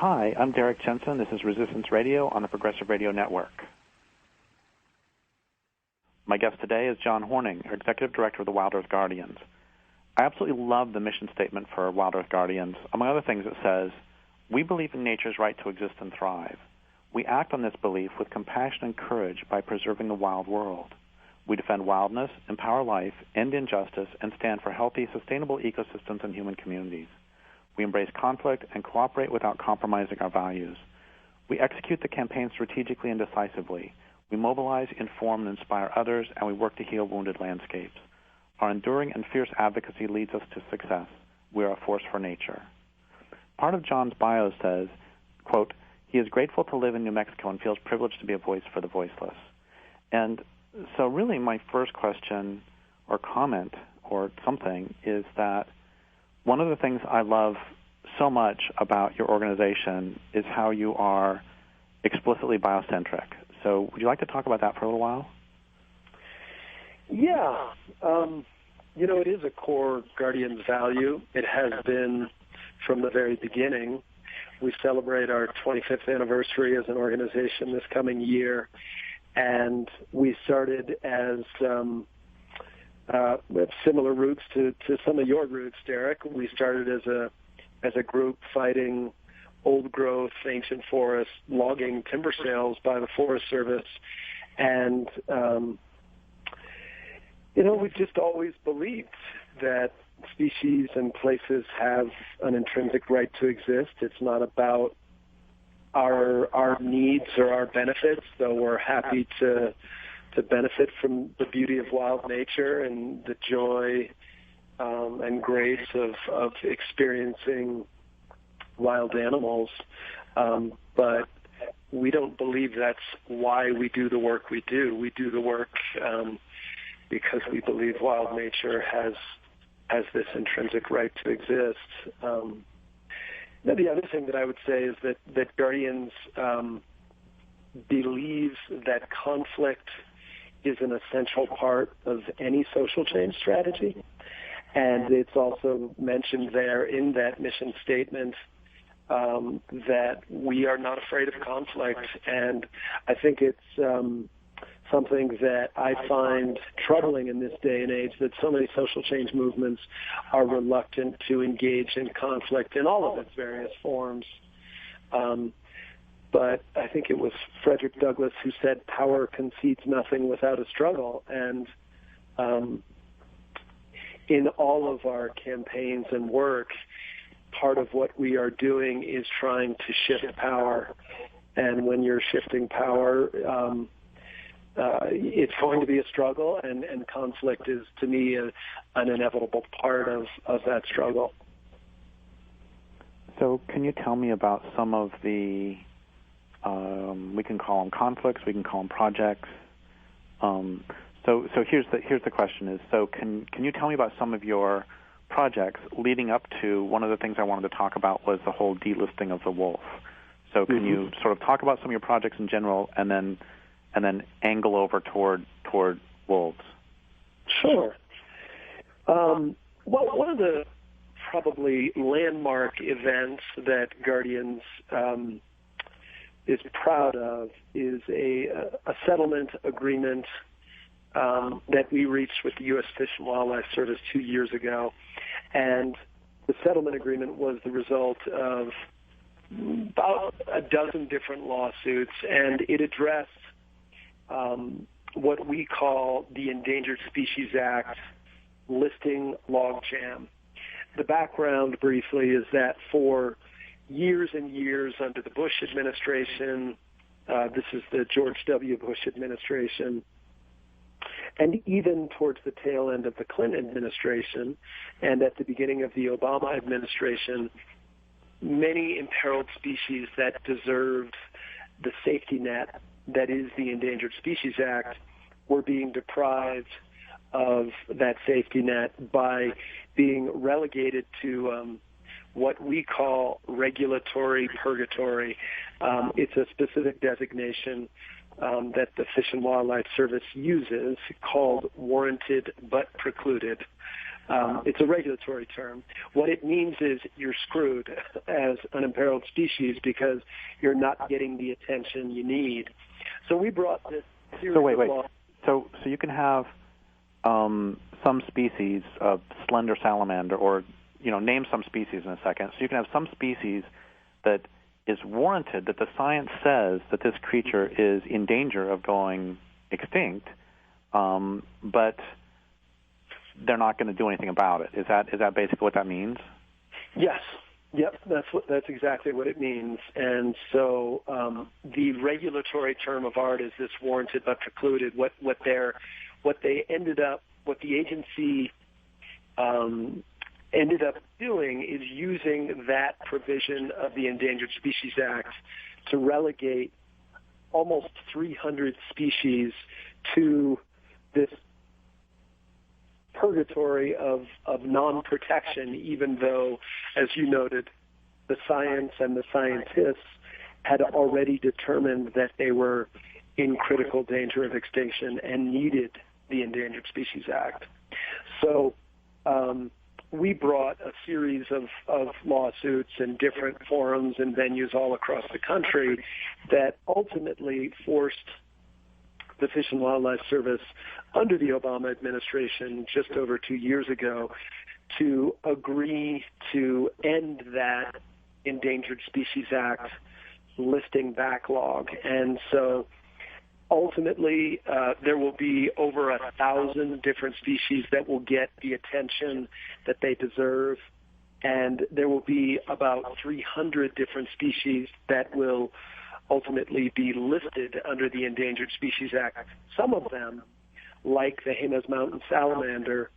Hi, I'm Derrick Jensen. This is Resistance Radio on the Progressive Radio Network. My guest today is John Horning, Executive Director of the Wild Earth Guardians. I absolutely love the mission statement for Wild Earth Guardians. Among other things, it says, "We believe in nature's right to exist and thrive. We act on this belief with compassion and courage by preserving the wild world. We defend wildness, empower life, end injustice, and stand for healthy, sustainable ecosystems and human communities. We embrace conflict and cooperate without compromising our values. We execute the campaign strategically and decisively. We mobilize, inform, and inspire others, and we work to heal wounded landscapes. Our enduring and fierce advocacy leads us to success. We are a force for nature." Part of John's bio says, quote, "He is grateful to live in New Mexico and feels privileged to be a voice for the voiceless." And so really my first question or comment or something is that one of the things I love so much about your organization is how you are explicitly biocentric. So would you like to talk about that for a little while? Yeah. It is a core Guardian's value. It has been from the very beginning. We celebrate our 25th anniversary as an organization this coming year, and we started as with similar roots to some of your roots, Derrick. We started as a group fighting old growth, ancient forest, logging timber sales by the Forest Service. And, we've just always believed that species and places have an intrinsic right to exist. It's not about our needs or our benefits, though we're happy to benefit from the beauty of wild nature and the joy and grace of experiencing wild animals. But we don't believe that's why we do the work we do. We do the work because we believe wild nature has this intrinsic right to exist. The other thing that I would say is that Guardians believes that conflict is an essential part of any social change strategy. And it's also mentioned there in that mission statement that we are not afraid of conflict. And I think it's something that I find troubling in this day and age, that so many social change movements are reluctant to engage in conflict in all of its various forms. But I think it was Frederick Douglass who said, "Power concedes nothing without a struggle." And in all of our campaigns and work, part of what we are doing is trying to shift power. And when you're shifting power, it's going to be a struggle, and conflict is, to me, an inevitable part of that struggle. So can you tell me about some of the, we can call them conflicts, we can call them projects. So here's the question is, so can you tell me about some of your projects leading up to, one of the things I wanted to talk about was the whole delisting of the wolf. So can you sort of talk about some of your projects in general and then angle over toward wolves? Sure. Well, one of the probably landmark events that Guardians is proud of is a settlement agreement that we reached with the U.S. Fish and Wildlife Service 2 years ago. And the settlement agreement was the result of about a dozen different lawsuits, and it addressed what we call the Endangered Species Act listing logjam. The background, briefly, is that for years and years under the Bush administration, this is the George W. Bush administration, and even towards the tail end of the Clinton administration and at the beginning of the Obama administration, many imperiled species that deserved the safety net that is the Endangered Species Act were being deprived of that safety net by being relegated to what we call regulatory purgatory. It's a specific designation that the Fish and Wildlife Service uses called warranted but precluded. It's a regulatory term. What it means is you're screwed as an imperiled species because you're not getting the attention you need. So we brought this series of wait. So you can have some species of slender salamander, or name some species in a second. So you can have some species that is warranted, that the science says that this creature is in danger of going extinct, but they're not going to do anything about it. Is that basically what that means? Yes. Yep, that's exactly what it means. And so the regulatory term of art is this warranted but precluded. What the agency ended up doing is using that provision of the Endangered Species Act to relegate almost 300 species to this purgatory of non-protection, even though, as you noted, the science and the scientists had already determined that they were in critical danger of extinction and needed the Endangered Species Act. So we brought a series of lawsuits in different forums and venues all across the country that ultimately forced the Fish and Wildlife Service under the Obama administration just over 2 years ago to agree to end that Endangered Species Act listing backlog. And so ultimately, there will be over 1,000 different species that will get the attention that they deserve, and there will be about 300 different species that will ultimately be listed under the Endangered Species Act. Some of them, like the Jemez Mountain salamander,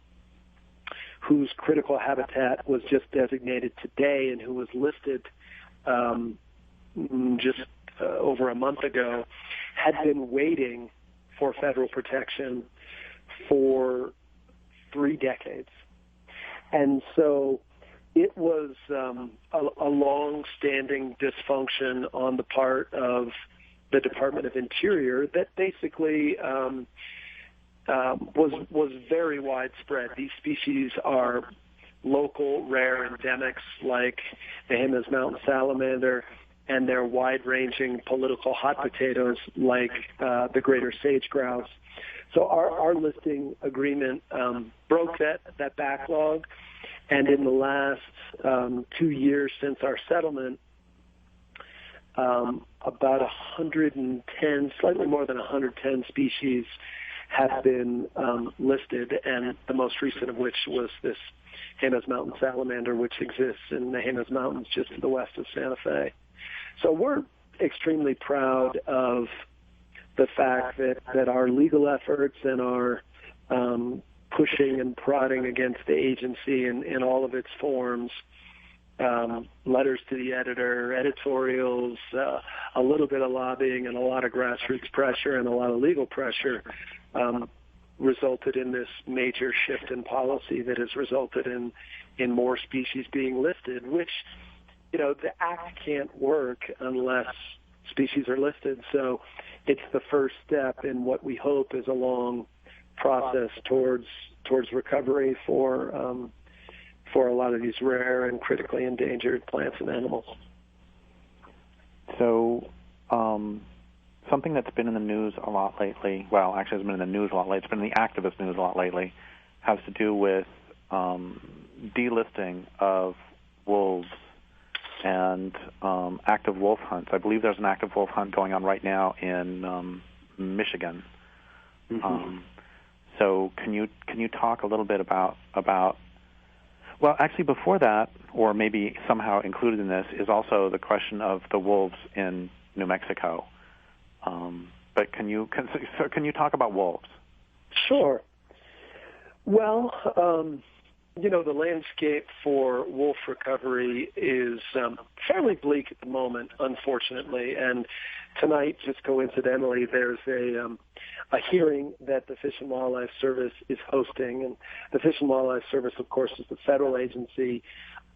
whose critical habitat was just designated today and who was listed just over a month ago, had been waiting for federal protection for 3 decades. And so it was a long-standing dysfunction on the part of the Department of Interior that basically was very widespread. These species are local, rare endemics like the Jemez Mountain salamander, and they're wide-ranging political hot potatoes like the greater sage grouse. So our listing agreement broke that backlog, and in the last 2 years since our settlement, about 110, slightly more than 110 species have been listed, and the most recent of which was this Jemez Mountain salamander, which exists in the Jemez Mountains just to the west of Santa Fe. So we're extremely proud of the fact that our legal efforts and our pushing and prodding against the agency in all of its forms, letters to the editor, editorials, a little bit of lobbying and a lot of grassroots pressure and a lot of legal pressure, resulted in this major shift in policy that has resulted in more species being listed, which, the act can't work unless species are listed. So it's the first step in what we hope is a long process towards recovery for a lot of these rare and critically endangered plants and animals. So something that's been in the news a lot lately, well, actually hasn't been in the news a lot lately, it's been in the activist news a lot lately, has to do with delisting of wolves and active wolf hunts. I believe there's an active wolf hunt going on right now in Michigan. Mm-hmm. So can you talk a little bit about well, actually before that, or maybe somehow included in this, is also the question of the wolves in New Mexico. But can you talk about wolves? Sure. Well, the landscape for wolf recovery is fairly bleak at the moment, unfortunately. And tonight, just coincidentally, there's a hearing that the Fish and Wildlife Service is hosting. And the Fish and Wildlife Service, of course, is the federal agency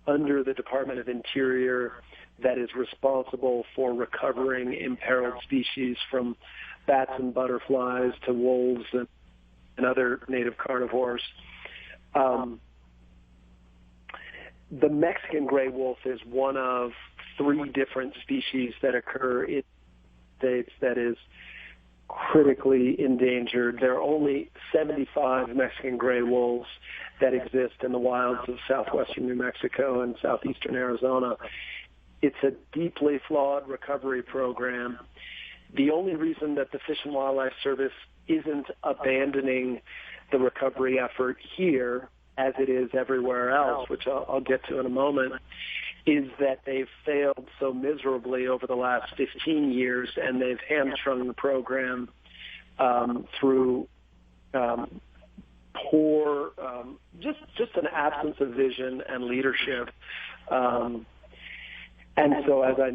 under the Department of Interior that is responsible for recovering imperiled species, from bats and butterflies to wolves and other native carnivores. The Mexican gray wolf is one of 3 different species that occur in states that is critically endangered. There are only 75 Mexican gray wolves that exist in the wilds of southwestern New Mexico and southeastern Arizona. It's a deeply flawed recovery program. The only reason that the Fish and Wildlife Service isn't abandoning the recovery effort here, as it is everywhere else, which I'll get to in a moment, is that they've failed so miserably over the last 15 years, and they've hamstrung the program through poor, just an absence of vision and leadership. And so, as I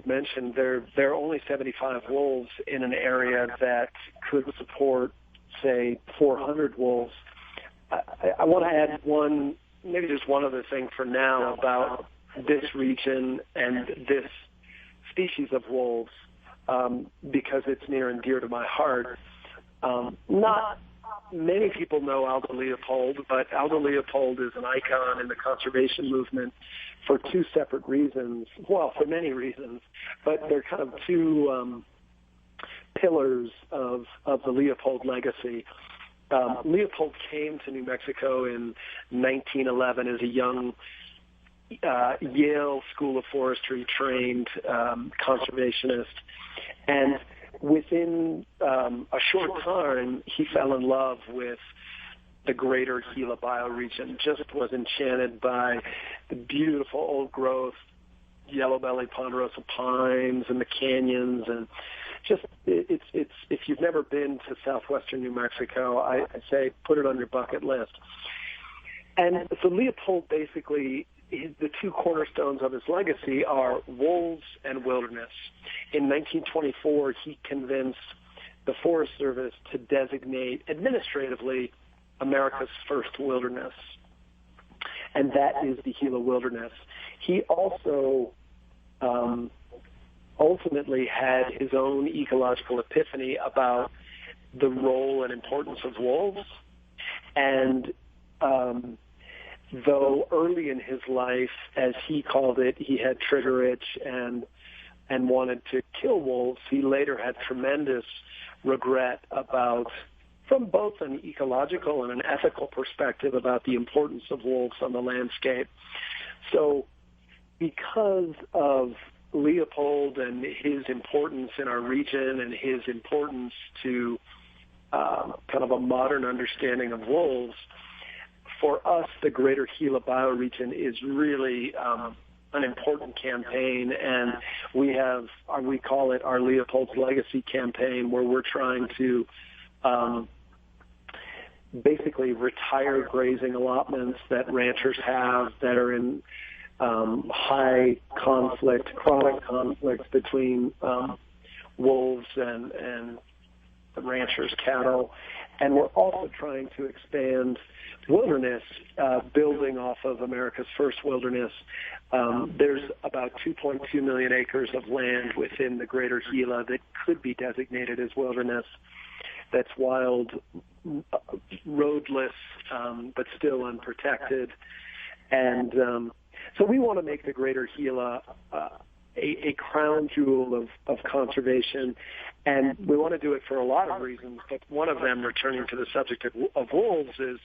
mentioned, there are only 75 wolves in an area that could support, say, 400 wolves. I want to add maybe just one other thing for now about this region and this species of wolves, because it's near and dear to my heart. Not many people know Aldo Leopold, but Aldo Leopold is an icon in the conservation movement for 2 separate reasons. Well, for many reasons, but they're kind of 2 pillars of the Leopold legacy. Leopold came to New Mexico in 1911 as a young Yale School of Forestry trained conservationist, and within a short time he fell in love with the greater Gila bioregion, just was enchanted by the beautiful old growth yellow-bellied ponderosa pines and the canyons, and just it's if you've never been to southwestern New Mexico, I say put it on your bucket list. And so Leopold basically, the 2 cornerstones of his legacy are wolves and wilderness. In 1924, he convinced the Forest Service to designate administratively America's first wilderness, and that is the Gila Wilderness. He also ultimately had his own ecological epiphany about the role and importance of wolves, and though early in his life, as he called it, he had trigger itch and wanted to kill wolves, he later had tremendous regret about, from both an ecological and an ethical perspective, about the importance of wolves on the landscape. So because of Leopold and his importance in our region and his importance to kind of a modern understanding of wolves, for us, the greater Gila bioregion is really an important campaign, and we call it our Leopold's Legacy campaign, where we're trying to basically retire grazing allotments that ranchers have that are in high conflict, chronic conflict between wolves and the ranchers' cattle. And we're also trying to expand wilderness, building off of America's first wilderness. There's about 2.2 million acres of land within the greater Gila that could be designated as wilderness. That's wild, roadless, but still unprotected. And so we want to make the greater Gila a crown jewel of conservation, and we want to do it for a lot of reasons, but one of them, returning to the subject of wolves, is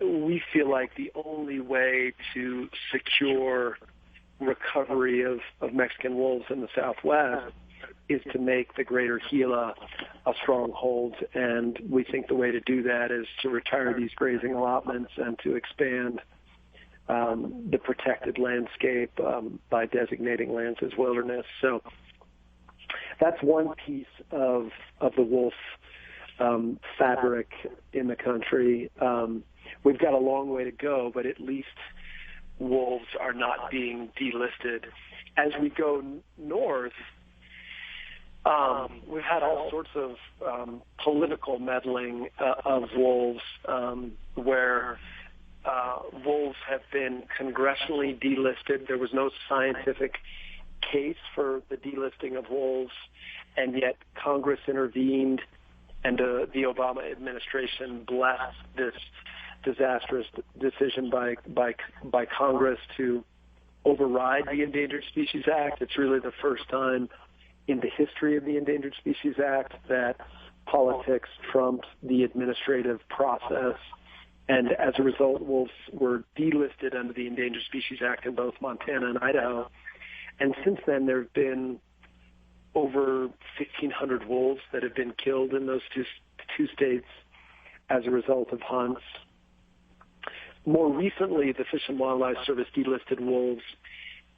we feel like the only way to secure recovery of Mexican wolves in the Southwest is to make the greater Gila a stronghold, and we think the way to do that is to retire these grazing allotments and to expand the protected landscape by designating lands as wilderness. So that's one piece of the wolf fabric in the country. We've got a long way to go, but at least wolves are not being delisted. As we go north, we've had all sorts of political meddling of wolves, where wolves have been congressionally delisted. There was no scientific case for the delisting of wolves, and yet Congress intervened, and the Obama administration blessed this disastrous decision by Congress to override the Endangered Species Act. It's really the first time in the history of the Endangered Species Act that politics trumped the administrative process. And as a result, wolves were delisted under the Endangered Species Act in both Montana and Idaho. And since then, there have been over 1,500 wolves that have been killed in those two states as a result of hunts. More recently, the Fish and Wildlife Service delisted wolves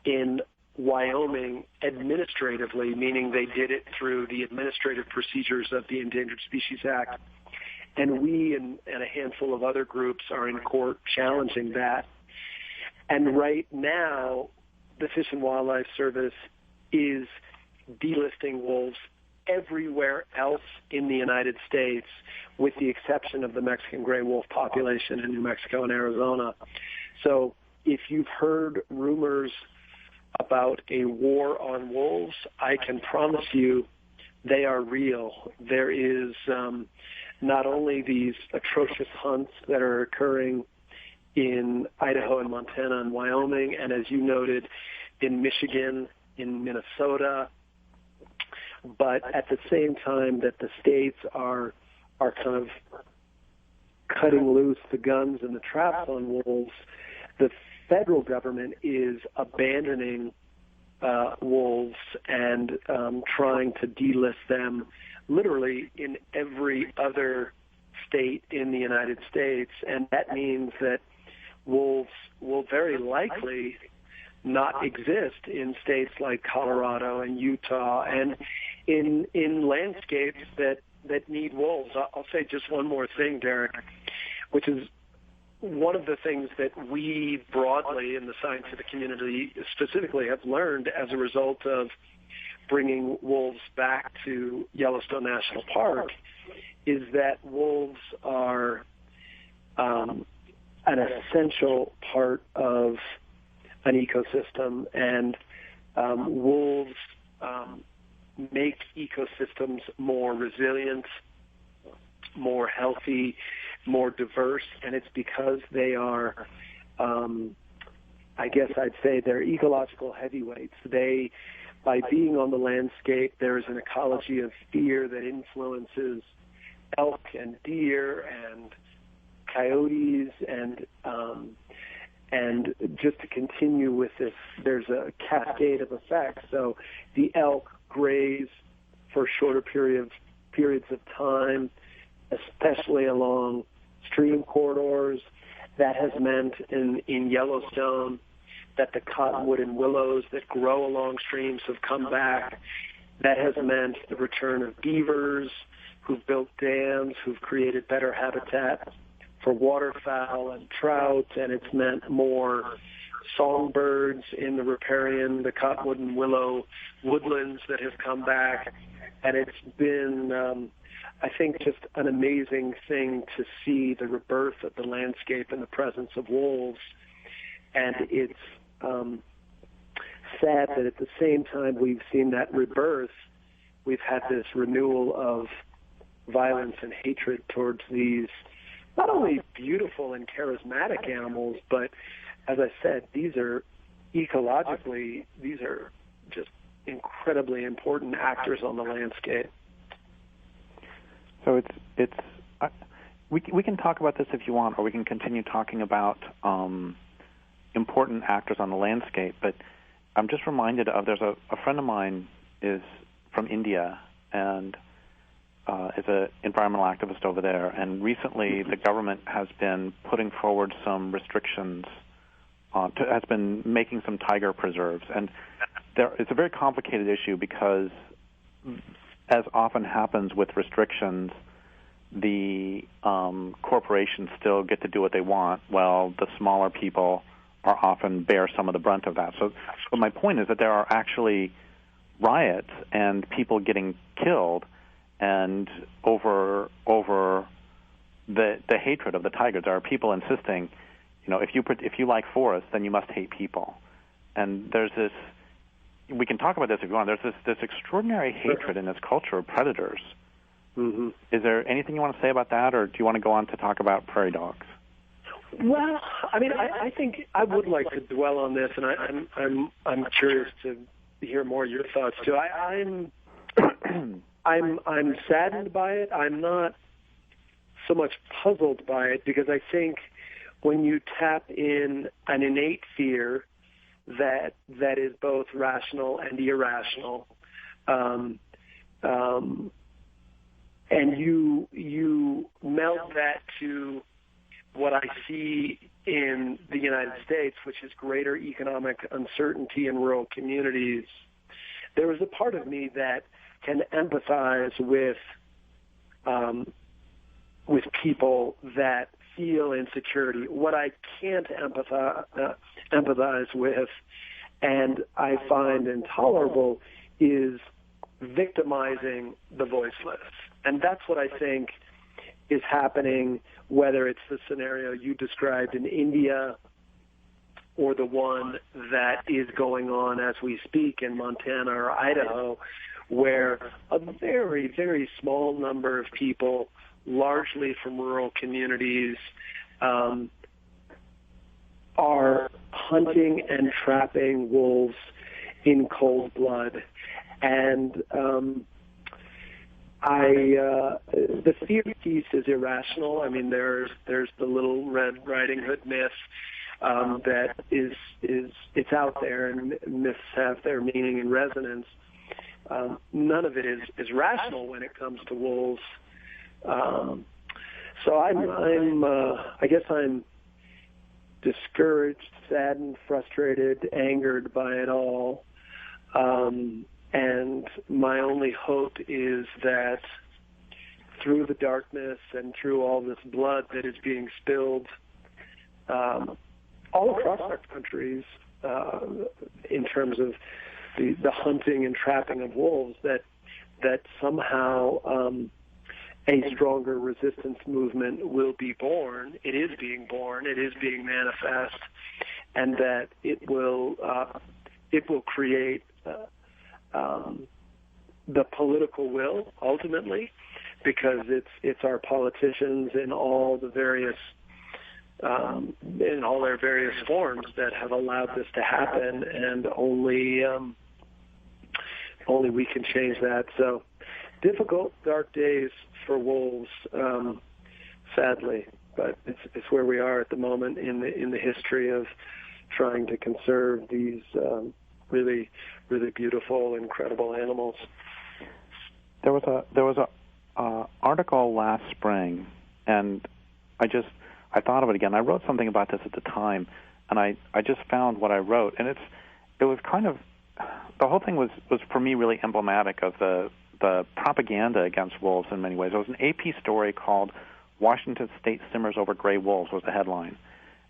in Wyoming administratively, meaning they did it through the administrative procedures of the Endangered Species Act. And we and a handful of other groups are in court challenging that. And right now, the Fish and Wildlife Service is delisting wolves everywhere else in the United States, with the exception of the Mexican gray wolf population in New Mexico and Arizona. So if you've heard rumors about a war on wolves, I can promise you they are real. There is not only these atrocious hunts that are occurring in Idaho and Montana and Wyoming, and as you noted, in Michigan, in Minnesota, but at the same time that the states are kind of cutting loose the guns and the traps on wolves, the federal government is abandoning wolves and trying to delist them literally in every other state in the United States. And that means that wolves will very likely not exist in states like Colorado and Utah and in landscapes that need wolves. I'll say just one more thing, Derrick, which is one of the things that we broadly in the scientific community specifically have learned as a result of bringing wolves back to Yellowstone National Park is that wolves are an essential part of an ecosystem, and wolves make ecosystems more resilient, more healthy, more diverse, and it's because they are, I guess I'd say they're ecological heavyweights. By being on the landscape, there is an ecology of fear that influences elk and deer and coyotes, and just to continue with this, there's a cascade of effects. So the elk graze for shorter periods of time, especially along stream corridors. That has meant in Yellowstone that the cottonwood and willows that grow along streams have come back. That has meant the return of beavers who've built dams, who've created better habitat for waterfowl and trout, and it's meant more songbirds in the riparian, the cottonwood and willow woodlands that have come back. And it's been, I think, just an amazing thing to see the rebirth of the landscape in the presence of wolves. And it's sad that at the same time we've seen that rebirth, we've had this renewal of violence and hatred towards these not only beautiful and charismatic animals, but as I said, these are ecologically, these are just incredibly important actors on the landscape. So we can talk about this if you want, or we can continue talking about important actors on the landscape. But I'm just reminded of there's a friend of mine is from India and is an environmental activist over there. And recently, the government has been putting forward some restrictions. Has been making some tiger preserves, and it's a very complicated issue because, as often happens with restrictions, the corporations still get to do what they want, while the smaller people are often bear some of the brunt of that. So my point is that there are actually riots and people getting killed, and over the hatred of the tigers. There are people insisting, if you like forests, then you must hate people. And there's this, we can talk about this if you want, there's this extraordinary hatred in this culture of predators. Mm-hmm. Is there anything you want to say about that, or do you want to go on to talk about prairie dogs? Well, I mean, I think I would like to dwell on this, and I'm curious to hear more of your thoughts too. I'm saddened by it. I'm not so much puzzled by it, because I think when you tap in an innate fear that is both rational and irrational, and you meld that to what I see in the United States, which is greater economic uncertainty in rural communities, there is a part of me that can empathize with people that feel insecurity. What I can't empathize with, and I find intolerable, is victimizing the voiceless. And that's what I think is happening, whether it's the scenario you described in India or the one that is going on as we speak in Montana or Idaho, where a very, very small number of people, largely from rural communities, are hunting and trapping wolves in cold blood. And the fear piece is irrational. I mean, there's the Little Red Riding Hood myth that is it's out there, and myths have their meaning and resonance. None of it is rational when it comes to wolves. So I guess I'm discouraged, saddened, frustrated, angered by it all. And my only hope is that through the darkness and through all this blood that is being spilled all across our countries in terms of the hunting and trapping of wolves, that somehow a stronger resistance movement will be born. It is being born. It is being manifest, and that it will create the political will ultimately, because it's our politicians in all the various in all their various forms that have allowed this to happen, and only we can change that. So difficult, dark days for wolves, sadly, but it's where we are at the moment in the history of trying to conserve these really, really beautiful, incredible animals. There was a article last spring, and I thought of it again. I wrote something about this at the time, and I just found what I wrote, and it was kind of, the whole thing was for me really emblematic of the propaganda against wolves in many ways. It was an AP story called "Washington State Simmers Over Gray Wolves" was the headline.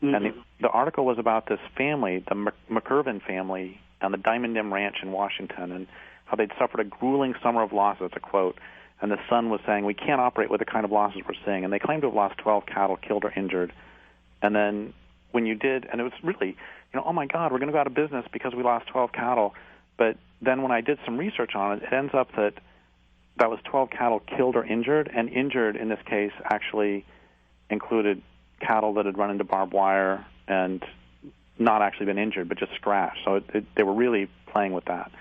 Mm-hmm. And the article was about this family, the McIrvin family, on the Diamond Dam Ranch in Washington, and how they'd suffered a grueling summer of losses, that's a quote, and the son was saying, we can't operate with the kind of losses we're seeing, and they claimed to have lost 12 cattle, killed or injured. And then when you did, and it was really, oh my God, we're going to go out of business because we lost 12 cattle. But then when I did some research on it, it ends up that was 12 cattle killed or injured, and injured in this case actually included cattle that had run into barbed wire and not actually been injured, but just scratched. So they were really playing with that.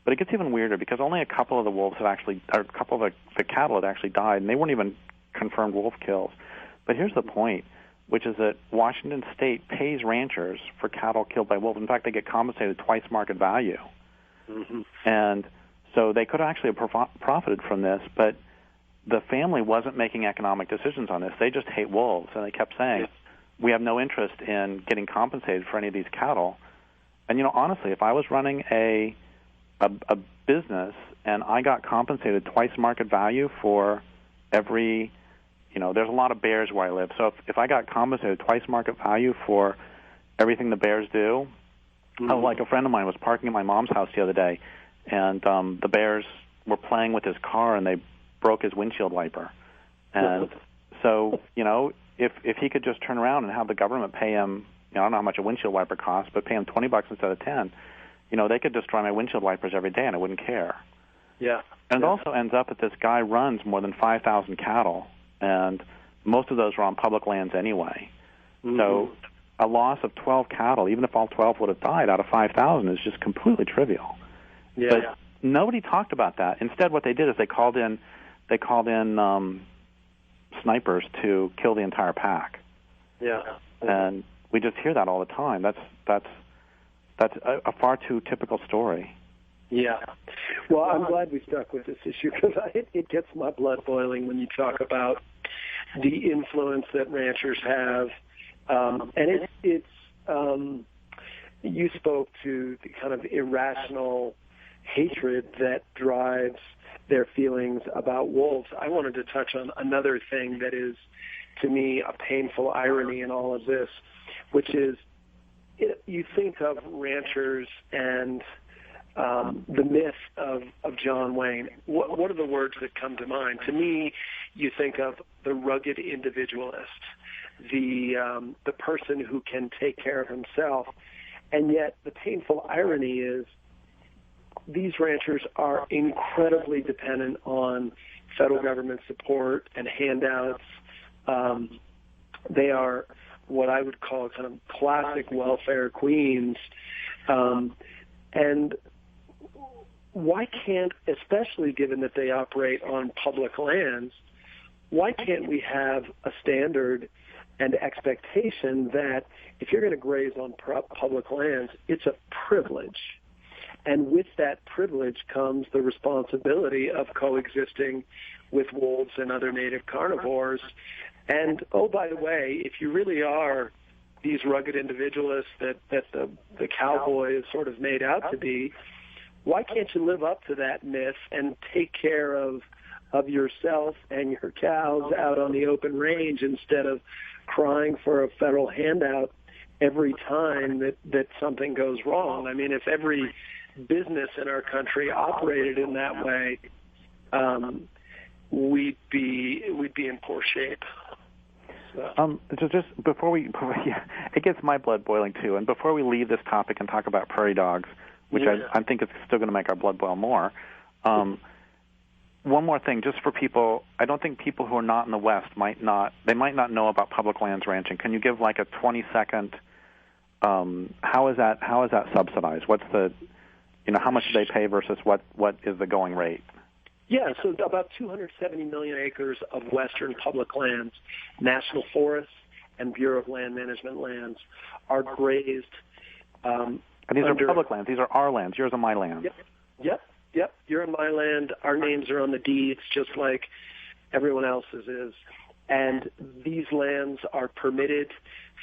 But it gets even weirder because only a couple of the wolves had actually, or a couple of the cattle had actually died, and they weren't even confirmed wolf kills. But here's the point, which is that Washington State pays ranchers for cattle killed by wolves. In fact, they get compensated twice market value. Mm-hmm. And so they could actually have profited from this, but the family wasn't making economic decisions on this. They just hate wolves, and they kept saying, we have no interest in getting compensated for any of these cattle. And, honestly, if I was running a business and I got compensated twice market value for every, there's a lot of bears where I live. So if I got compensated twice market value for everything the bears do, mm-hmm. Like a friend of mine was parking at my mom's house the other day, and the bears were playing with his car and they broke his windshield wiper. And so, if he could just turn around and have the government pay him, I don't know how much a windshield wiper costs, but pay him $20 instead of 10, they could destroy my windshield wipers every day and I wouldn't care. Yeah. And it also ends up that this guy runs more than 5,000 cattle, and most of those are on public lands anyway. Mm-hmm. So a loss of 12 cattle, even if all 12 would have died out of 5,000, is just completely trivial. Yeah. But nobody talked about that. Instead, what they did is they called in snipers to kill the entire pack. Yeah. And we just hear that all the time. That's a far too typical story. Yeah. Well, I'm glad we stuck with this issue because it gets my blood boiling when you talk about the influence that ranchers have. And you spoke to the kind of irrational hatred that drives their feelings about wolves. I wanted to touch on another thing that is, to me, a painful irony in all of this, which is you think of ranchers and the myth of John Wayne. What are the words that come to mind? To me, you think of the rugged individualist, the person who can take care of himself. And yet the painful irony is these ranchers are incredibly dependent on federal government support and handouts. They are what I would call kind of classic welfare queens. And why can't, especially given that they operate on public lands, why can't we have a standard and expectation that if you're going to graze on public lands, it's a privilege? And with that privilege comes the responsibility of coexisting with wolves and other native carnivores. And, oh, by the way, if you really are these rugged individualists that the cowboy is sort of made out to be, why can't you live up to that myth and take care of yourself and your cows out on the open range instead of crying for a federal handout every time that something goes wrong? I mean, if every business in our country operated in that way, we'd be in poor shape. So just before it gets my blood boiling too. And before we leave this topic and talk about prairie dogs, which I think is still going to make our blood boil more. One more thing, just for people, I don't think people who are not in the West might not know about public lands ranching. Can you give like a 20-second? How is that subsidized? What's the, how much do they pay versus what is the going rate? Yeah, so about 270 million acres of western public lands, national forests, and Bureau of Land Management lands are grazed. And these are public lands. These are our lands. Yours and my land. Yep. You're in my land. Our names are on the deeds, just like everyone else's is. And these lands are permitted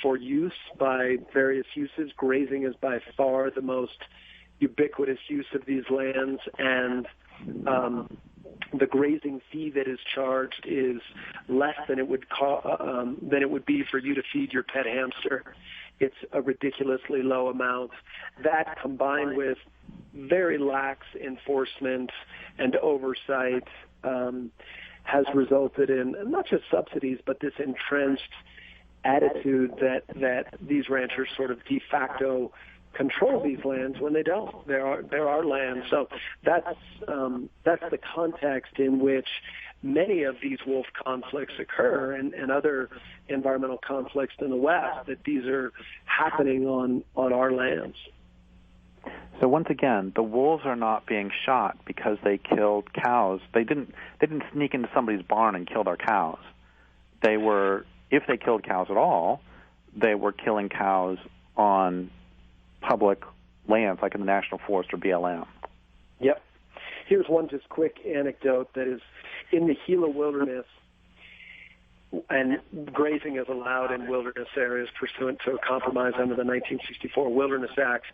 for use by various uses. Grazing is by far the most ubiquitous use of these lands, and the grazing fee that is charged is less than it would be for you to feed your pet hamster. It's a ridiculously low amount. That, combined with very lax enforcement and oversight, has resulted in not just subsidies, but this entrenched attitude that these ranchers sort of de facto control these lands when they don't. There are lands. So that's the context in which many of these wolf conflicts occur, and other environmental conflicts in the West, that these are happening on our lands. So once again, the wolves are not being shot because they killed cows. They didn't sneak into somebody's barn and kill their cows. They were, if they killed cows at all, they were killing cows on public lands, like in the National Forest or BLM. Yep. Here's one just quick anecdote that is in the Gila wilderness, and grazing is allowed in wilderness areas pursuant to a compromise under the 1964 Wilderness Act.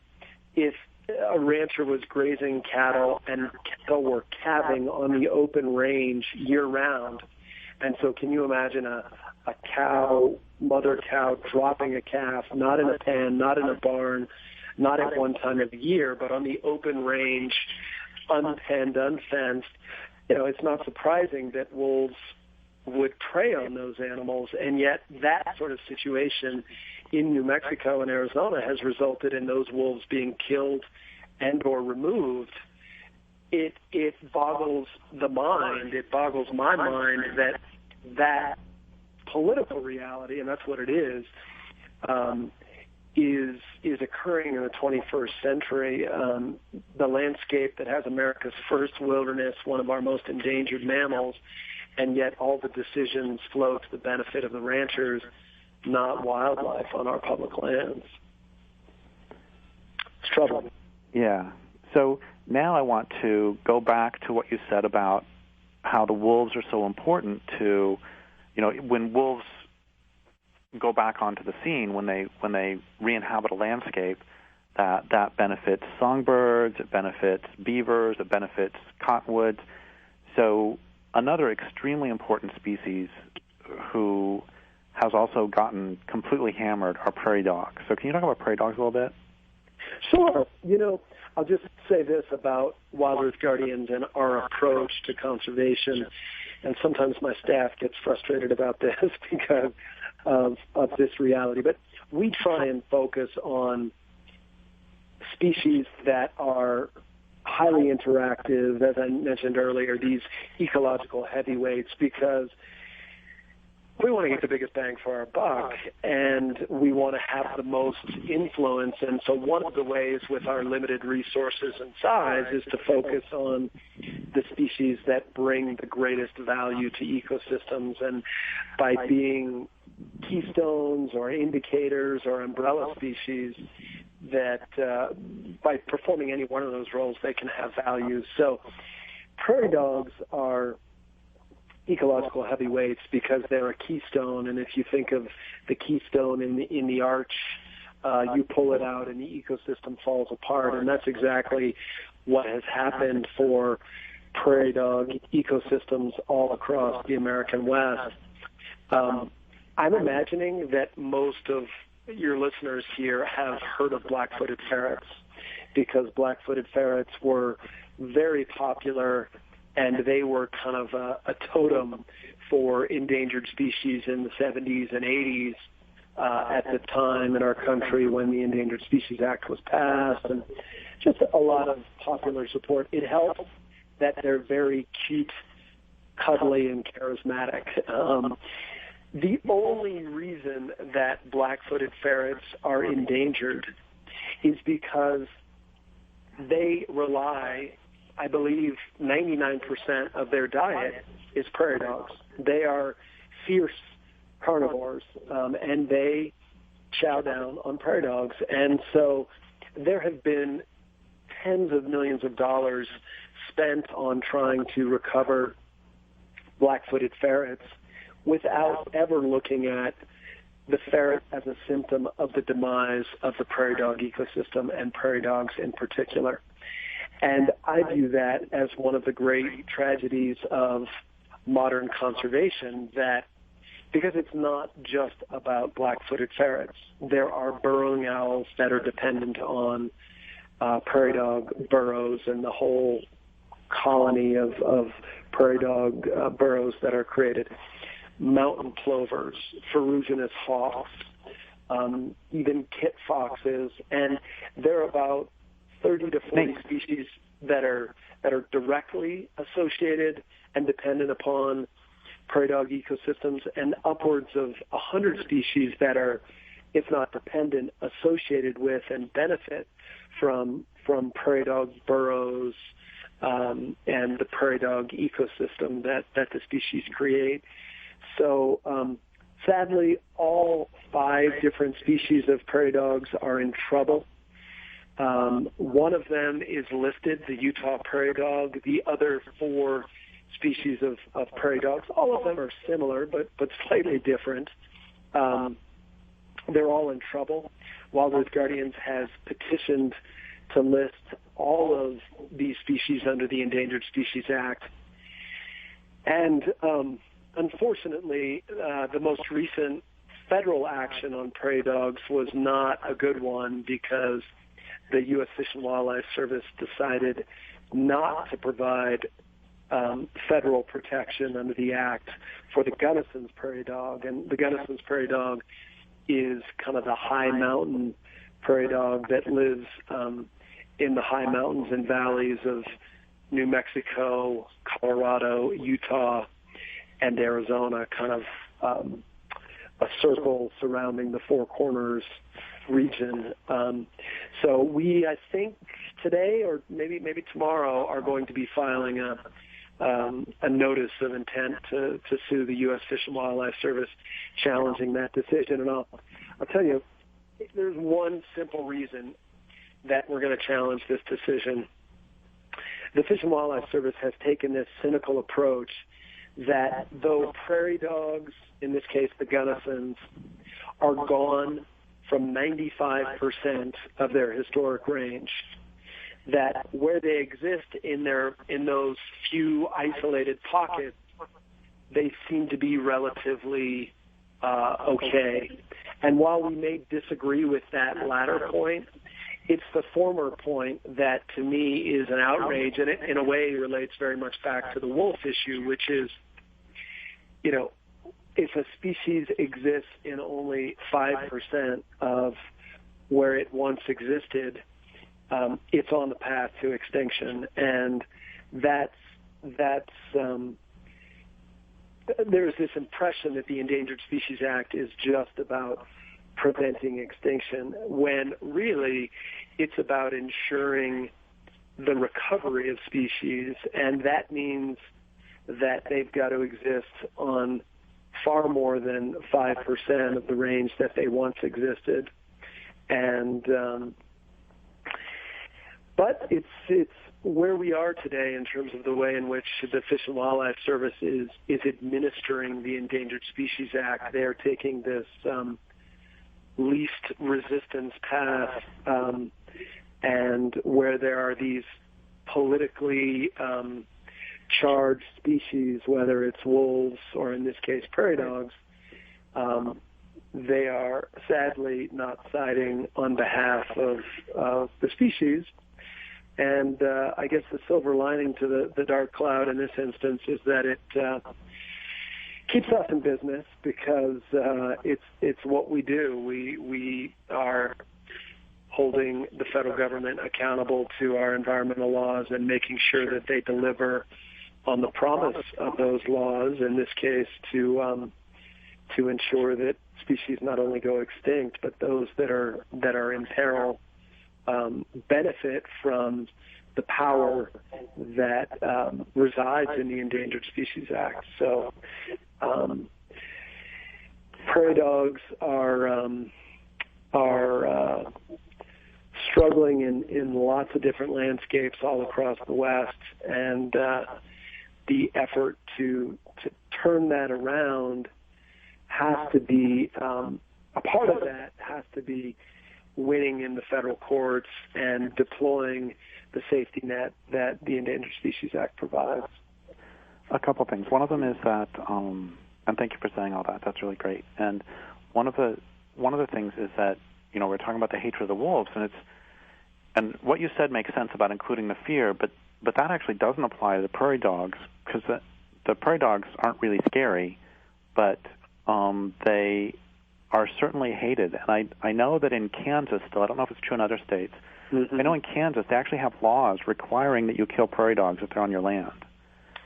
If a rancher was grazing cattle and cattle were calving on the open range year-round, and so can you imagine a mother cow dropping a calf, not in a pen, not in a barn, not at one time of the year, but on the open range, unpenned, unfenced? It's not surprising that wolves would prey on those animals, and yet that sort of situation in New Mexico and Arizona has resulted in those wolves being killed and or removed. It boggles the mind. It boggles my mind that political reality, and that's what it is, is occurring in the 21st century. The landscape that has America's first wilderness, one of our most endangered mammals, and yet all the decisions flow to the benefit of the ranchers, not wildlife on our public lands. It's trouble. Yeah. So now I want to go back to what you said about how the wolves are so important to, when wolves go back onto the scene, when they re-inhabit a landscape, that benefits songbirds, it benefits beavers, it benefits cottonwoods. So another extremely important species who has also gotten completely hammered are prairie dogs. So can you talk about prairie dogs a little bit? Sure. I'll just say this about Wild Earth Guardians and our approach to conservation. And sometimes my staff gets frustrated about this because of this reality. But we try and focus on species that are highly interactive, as I mentioned earlier, these ecological heavyweights, because we want to get the biggest bang for our buck, and we want to have the most influence. And so one of the ways with our limited resources and size is to focus on the species that bring the greatest value to ecosystems. And by being keystones or indicators or umbrella species, that by performing any one of those roles, they can have value. So prairie dogs are ecological heavyweights because they're a keystone, and if you think of the keystone in the arch, you pull it out and the ecosystem falls apart, and that's exactly what has happened for prairie dog ecosystems all across the American West. I'm imagining that most of your listeners here have heard of black-footed ferrets, because black-footed ferrets were very popular, and they were kind of a totem for endangered species in the 70s and 80s at the time in our country when the Endangered Species Act was passed, and just a lot of popular support. It helps that they're very cute, cuddly, and charismatic. The only reason that black-footed ferrets are endangered is because they rely, I believe 99% of their diet is prairie dogs. They are fierce carnivores, and they chow down on prairie dogs. And so there have been tens of millions of dollars spent on trying to recover black-footed ferrets without ever looking at the ferret as a symptom of the demise of the prairie dog ecosystem and prairie dogs in particular. And I view that as one of the great tragedies of modern conservation, that because it's not just about black-footed ferrets. There are burrowing owls that are dependent on prairie dog burrows and the whole colony of prairie dog burrows that are created. Mountain plovers, ferruginous hawks, even kit foxes, and there are about 30 to 40 species that are directly associated and dependent upon prairie dog ecosystems, and upwards of 100 species that are, if not dependent, associated with and benefit from prairie dog burrows and the prairie dog ecosystem that the species create. So sadly, all 5 different species of prairie dogs are in trouble. One of them is listed, the Utah prairie dog. The other 4 species of prairie dogs, all of them are similar but slightly different. They're all in trouble. Wild Earth Guardians has petitioned to list all of these species under the Endangered Species Act. And unfortunately, the most recent federal action on prairie dogs was not a good one, because the U.S. Fish and Wildlife Service decided not to provide federal protection under the Act for the Gunnison's prairie dog. And the Gunnison's prairie dog is kind of the high mountain prairie dog that lives in the high mountains and valleys of New Mexico, Colorado, Utah, and Arizona, kind of circle surrounding the Four Corners region. So we, I think, today or maybe tomorrow are going to be filing a notice of intent to sue the U.S. Fish and Wildlife Service, challenging that decision. And I'll tell you, there's one simple reason that we're going to challenge this decision. The Fish and Wildlife Service has taken this cynical approach that though prairie dogs, in this case the Gunnisons, are gone from 95% of their historic range, that where they exist in those few isolated pockets, they seem to be relatively okay. And while we may disagree with that latter point, it's the former point that to me is an outrage, and it in a way relates very much back to the wolf issue, which is, you know, if a species exists in only 5% of where it once existed, it's on the path to extinction. And there's this impression that the Endangered Species Act is just about preventing extinction, when really it's about ensuring the recovery of species, and that means that they've got to exist on far more than 5% of the range that they once existed. And but it's where we are today in terms of the way in which the Fish and Wildlife Service is administering the Endangered Species Act. They're taking this least resistance path, and where there are these politically charged species, whether it's wolves or in this case prairie dogs, they are sadly not siding on behalf of the species. And I guess the silver lining to the dark cloud in this instance is that it keeps us in business, because it's what we do. We are holding the federal government accountable to our environmental laws and making sure that they deliver on the promise of those laws, in this case to ensure that species not only go extinct, but those that are in peril benefit from the power that resides in the Endangered Species Act. So prairie dogs are struggling in lots of different landscapes all across the West, and the effort to turn that around has to be a part of that has to be winning in the federal courts and deploying the safety net that the Endangered Species Act provides. A couple things. One of them is that, and thank you for saying all that. That's really great. And one of the things is that, you know, we're talking about the hatred of the wolves, and what you said makes sense about including the fear, but that actually doesn't apply to the prairie dogs, because the prairie dogs aren't really scary, but they are certainly hated. And I know that in Kansas still, I don't know if it's true in other states, I know in Kansas they actually have laws requiring that you kill prairie dogs if they're on your land.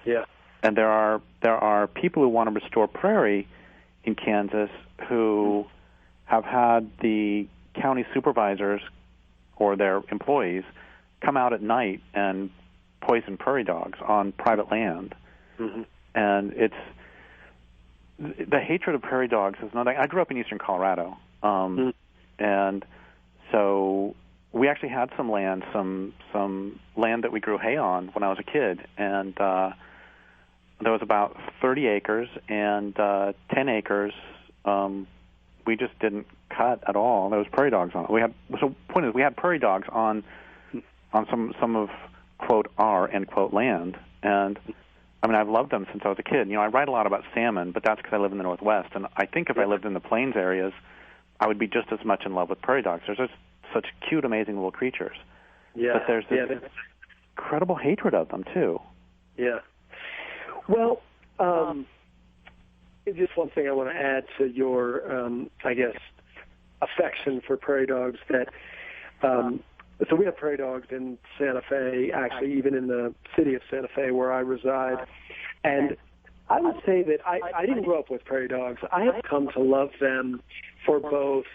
Yeah. And there are people who want to restore prairie in Kansas who have had the county supervisors or their employees come out at night and poison prairie dogs on private land. And it's the hatred of prairie dogs is nothing. I grew up in eastern Colorado, and so we actually had some land that we grew hay on when I was a kid, and there was about 30 acres, and 10 acres we just didn't cut at all. There was prairie dogs on it. So the point is, we had prairie dogs on some of quote our end quote land, and I mean, I've loved them since I was a kid. You know, I write a lot about salmon, but that's because I live in the Northwest, and I think if I lived in the plains areas, I would be just as much in love with prairie dogs. They're just such cute, amazing little creatures. Yeah. But there's this incredible hatred of them, too. Yeah. Well, just one thing I want to add to your, I guess, affection for prairie dogs, that so we have prairie dogs in Santa Fe, actually even in the city of Santa Fe where I reside, and I would say that I didn't grow up with prairie dogs. I have come to love them for both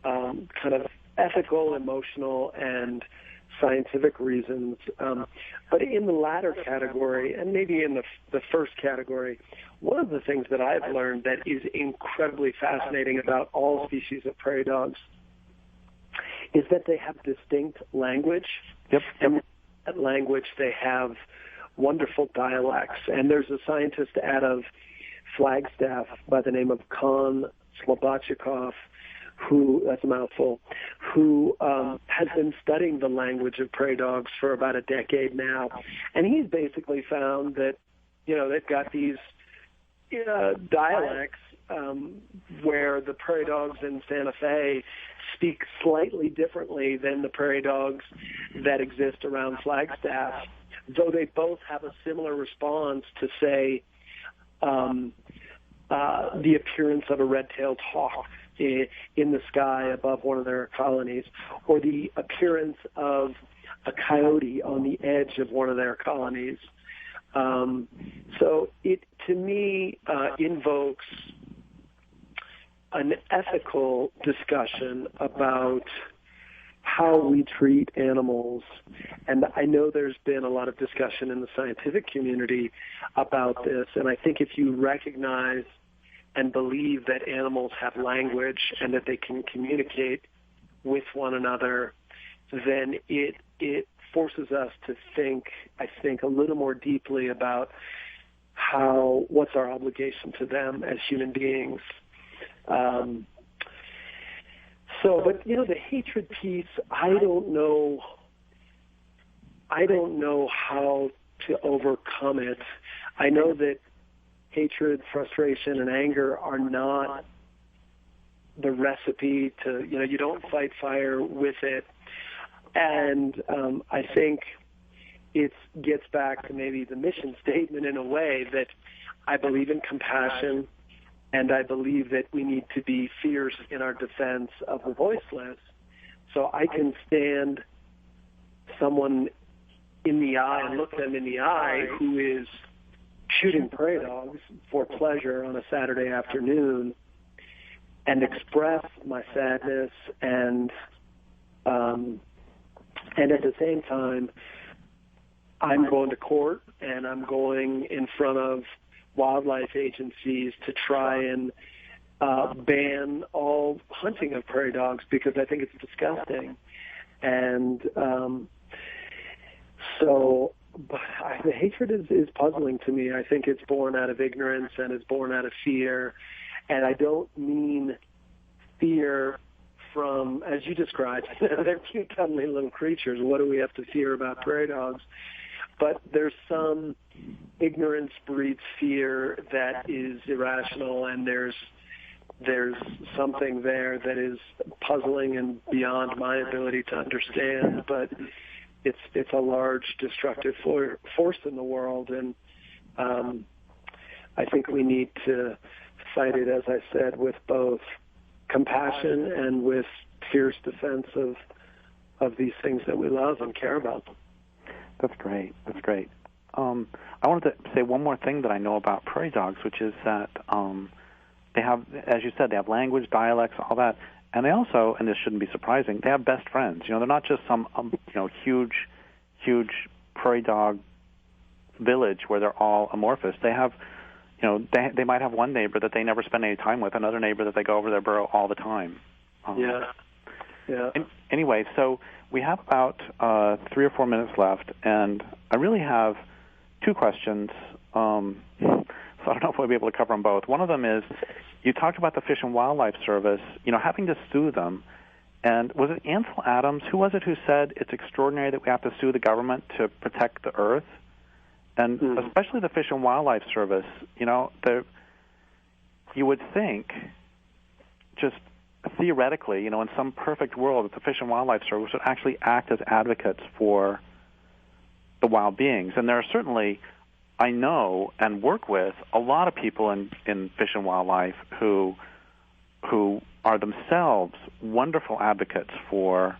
kind of ethical, emotional, and scientific reasons. But in the latter category, and maybe in the first category, one of the things that I've learned that is incredibly fascinating about all species of prairie dogs is that they have distinct language. Yep. And that language, they have wonderful dialects. And there's a scientist out of Flagstaff by the name of Kon Slobodchikov, who, that's a mouthful, who has been studying the language of prairie dogs for about a decade now. And he's basically found that, they've got these dialects where the prairie dogs in Santa Fe speak slightly differently than the prairie dogs that exist around Flagstaff, though they both have a similar response to, say, the appearance of a red-tailed hawk in the sky above one of their colonies, or the appearance of a coyote on the edge of one of their colonies. So it, to me, invokes an ethical discussion about how we treat animals. And I know there's been a lot of discussion in the scientific community about this, and I think if you recognize and believe that animals have language and that they can communicate with one another, then it forces us to think, I think, a little more deeply about what's our obligation to them as human beings. But the hatred piece, I don't know how to overcome it. I know that hatred, frustration, and anger are not the recipe to, you don't fight fire with it. And I think it gets back to maybe the mission statement in a way, that I believe in compassion, and I believe that we need to be fierce in our defense of the voiceless. So I can stand someone in the eye and look them in the eye who is shooting prairie dogs for pleasure on a Saturday afternoon and express my sadness and at the same time, I'm going to court and I'm going in front of wildlife agencies to try and ban all hunting of prairie dogs, because I think it's disgusting. And the hatred is puzzling to me. I think it's born out of ignorance and it's born out of fear. And I don't mean fear from, as you described, they're cute, cuddly little creatures. What do we have to fear about prairie dogs? But there's some ignorance breeds fear that is irrational, and there's something there that is puzzling and beyond my ability to understand. But it's a large destructive force in the world, and I think we need to fight it, as I said, with both compassion and with fierce defense of these things that we love and care about. That's great. That's great. I wanted to say one more thing that I know about prairie dogs, which is that they have, as you said, they have language, dialects, all that, and they also, and this shouldn't be surprising, they have best friends. They're not just some huge prairie dog village where they're all amorphous. They have, they might have one neighbor that they never spend any time with, another neighbor that they go over their burrow all the time. Yeah. Anyway, so we have about 3 or 4 minutes left, and I really have 2 questions. So I don't know if we'll be able to cover them both. One of them is, you talked about the Fish and Wildlife Service, having to sue them. And was it Ansel Adams? Who was it who said it's extraordinary that we have to sue the government to protect the earth? And especially the Fish and Wildlife Service, you would think, just theoretically, in some perfect world, that the Fish and Wildlife Service would actually act as advocates for the wild beings. And there are certainly, I know and work with a lot of people in fish and wildlife who are themselves wonderful advocates for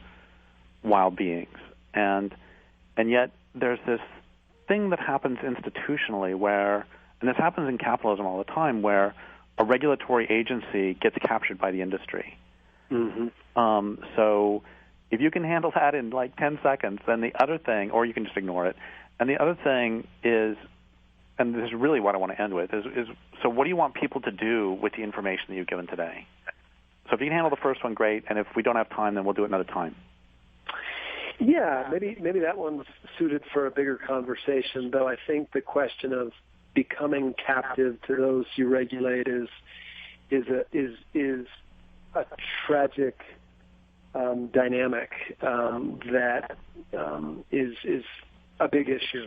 wild beings. And yet there's this thing that happens institutionally where And this happens in capitalism all the time, where a regulatory agency gets captured by the industry. Mm-hmm. So if you can handle that in like 10 seconds, then the other thing, or you can just ignore it. And the other thing is, and this is really what I want to end with, is so what do you want people to do with the information that you've given today? So if you can handle the first one, great. And if we don't have time, then we'll do it another time. Yeah, maybe that one's suited for a bigger conversation, though I think the question of becoming captive to those you regulate is a tragic dynamic that is a big issue.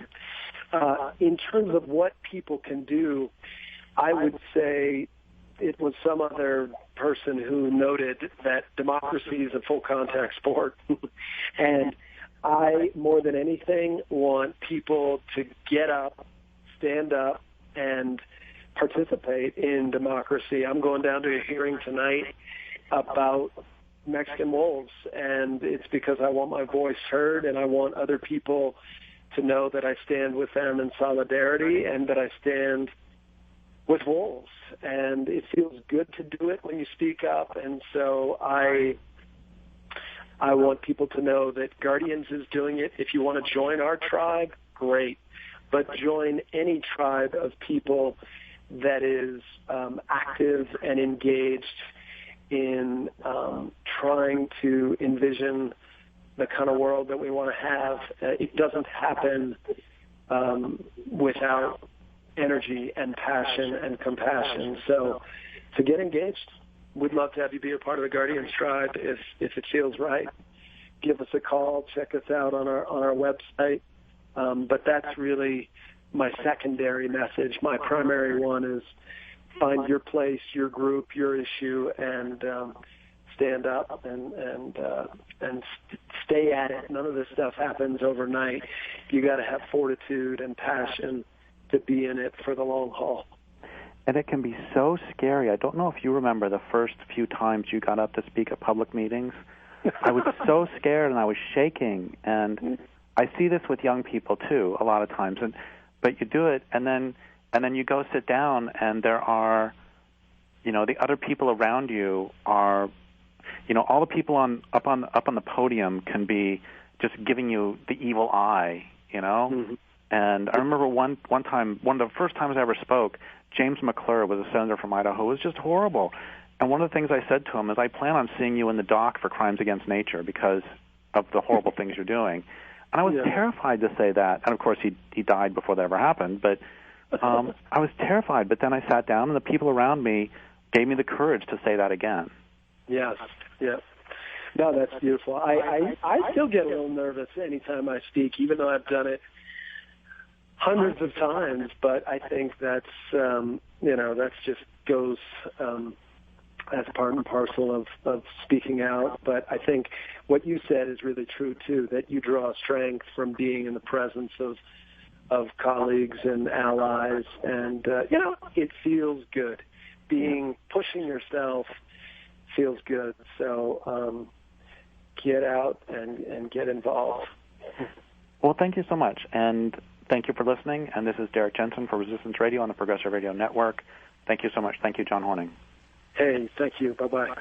In terms of what people can do, I would say it was some other person who noted that democracy is a full contact sport. And I, more than anything, want people to get up, stand up, and participate in democracy. I'm going down to a hearing tonight about Mexican wolves, and it's because I want my voice heard, and I want other people to know that I stand with them in solidarity and that I stand with wolves. And it feels good to do it when you speak up, and so I want people to know that Guardians is doing it. If you want to join our tribe, great. But join any tribe of people that is active and engaged in trying to envision the kind of world that we want to have. It doesn't happen without energy and passion and compassion. So to get engaged, we'd love to have you be a part of the Guardians tribe if it feels right. Give us a call, check us out on our website. But that's really my secondary message. My primary one is find your place, your group, your issue, and stand up and stay at it. None of this stuff happens overnight. You got to have fortitude and passion to be in it for the long haul. And it can be so scary. I don't know if you remember the first few times you got up to speak at public meetings. I was so scared and I was shaking. And I see this with young people too a lot of times. But you do it, and then you go sit down, and there are, the other people around you are, all the people up on the podium can be just giving you the evil eye, Mm-hmm. And I remember one time, one of the first times I ever spoke, James McClure was a senator from Idaho. It was just horrible. And one of the things I said to him is, I plan on seeing you in the dock for crimes against nature because of the horrible things you're doing. And I was terrified to say that. And, of course, he died before that ever happened. But I was terrified. But then I sat down, and the people around me gave me the courage to say that again. Yes, yes. No, that's beautiful. I still get a little nervous anytime I speak, even though I've done it hundreds of times. But I think that's, that's just goes as part and parcel of speaking out. But I think what you said is really true, too, that you draw strength from being in the presence of colleagues and allies. And, it feels good. Pushing yourself feels good. So get out and get involved. Well, thank you so much. And thank you for listening. And this is Derrick Jensen for Resistance Radio on the Progressive Radio Network. Thank you so much. Thank you, John Horning. Hey, thank you. Bye-bye.